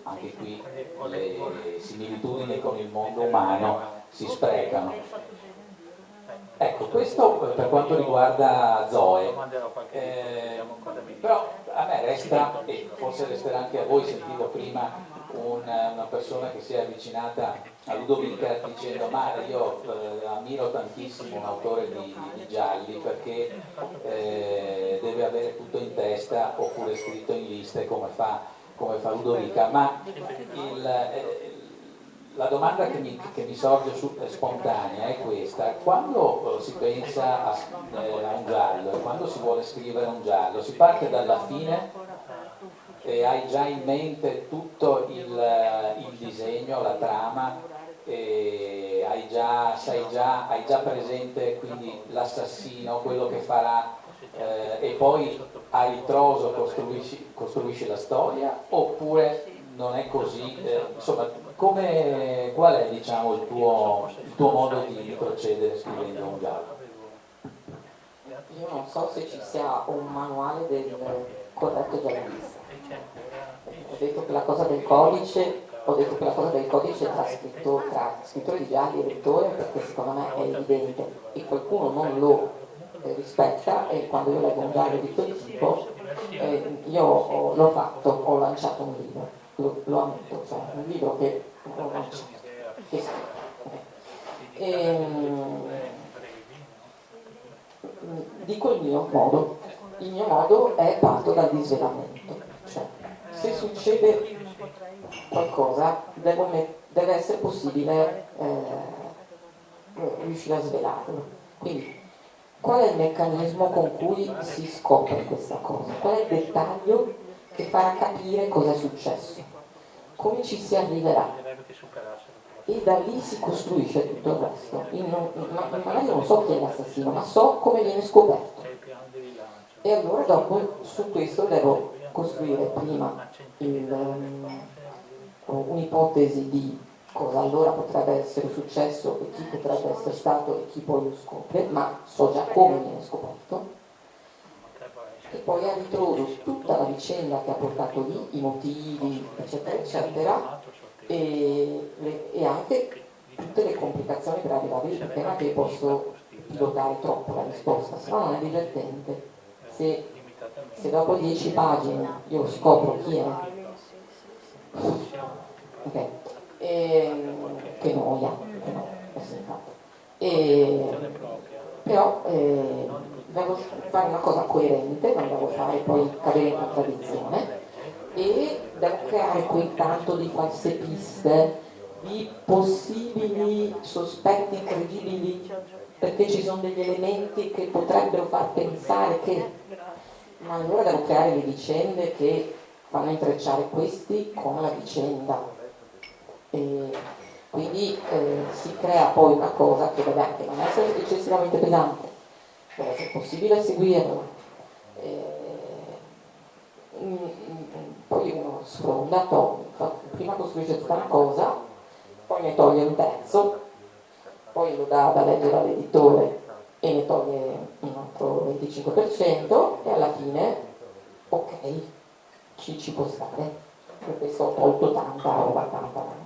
anche qui le similitudini con il mondo umano si sprecano. Ecco, questo per quanto riguarda Zoe, però a me resta, e forse resterà anche a voi, sentivo prima una persona che si è avvicinata a Ludovica dicendo ma io ammiro tantissimo un autore di gialli perché deve avere tutto in testa oppure scritto in liste come fa Ludovica, ma la domanda che mi sorge spontanea è questa: quando si pensa a un giallo, quando si vuole scrivere un giallo, si parte dalla fine e hai già in mente tutto il disegno, la trama, e hai già presente quindi l'assassino, quello che farà, e poi a ritroso costruisci la storia, oppure non è così? Insomma, qual è diciamo, il tuo modo di procedere scrivendo un giallo? Io non so se ci sia un manuale del corretto giallista. Ho detto che la cosa del codice tra scrittore di gialli e lettore, perché secondo me è evidente e qualcuno non lo rispetta, e quando io leggo un giallo di quel tipo io l'ho fatto, ho lanciato un libro, lo ammetto, cioè un libro che ho lanciato, che dico il mio modo è parto dal disvelamento, cioè se succede qualcosa deve essere possibile riuscire a svelarlo. Quindi qual è il meccanismo con cui si scopre questa cosa? Qual è il dettaglio che farà capire cosa è successo? Come ci si arriverà? E da lì si costruisce tutto il resto. Magari non so chi è l'assassino, ma so come viene scoperto. E allora dopo su questo devo costruire prima un'ipotesi di cosa allora potrebbe essere successo e chi potrebbe essere stato e chi poi lo scopre, ma so già come viene scoperto. E poi a ritroso tutta la vicenda che ha portato lì, i motivi, eccetera, eccetera, e anche tutte le complicazioni per arrivare lì, perché non è che posso pilotare troppo la risposta, se no non è divertente. Se dopo 10 pagine io scopro chi è, okay. Che noia, però devo fare una cosa coerente, non devo fare poi cadere in contraddizione, e devo creare quel tanto di false piste, di possibili sospetti incredibili, perché ci sono degli elementi che potrebbero far pensare che, ma allora devo creare le vicende che fanno intrecciare questi con la vicenda, e quindi si crea poi una cosa che vabbè, che non è eccessivamente pesante, deve essere possibile seguirlo. Poi uno sfronda, prima costruisce tutta una cosa, poi ne toglie un pezzo, poi lo dà da leggere all'editore e ne toglie un altro 25%, e alla fine ok, ci può stare, per questo ho tolto tanta roba, tanta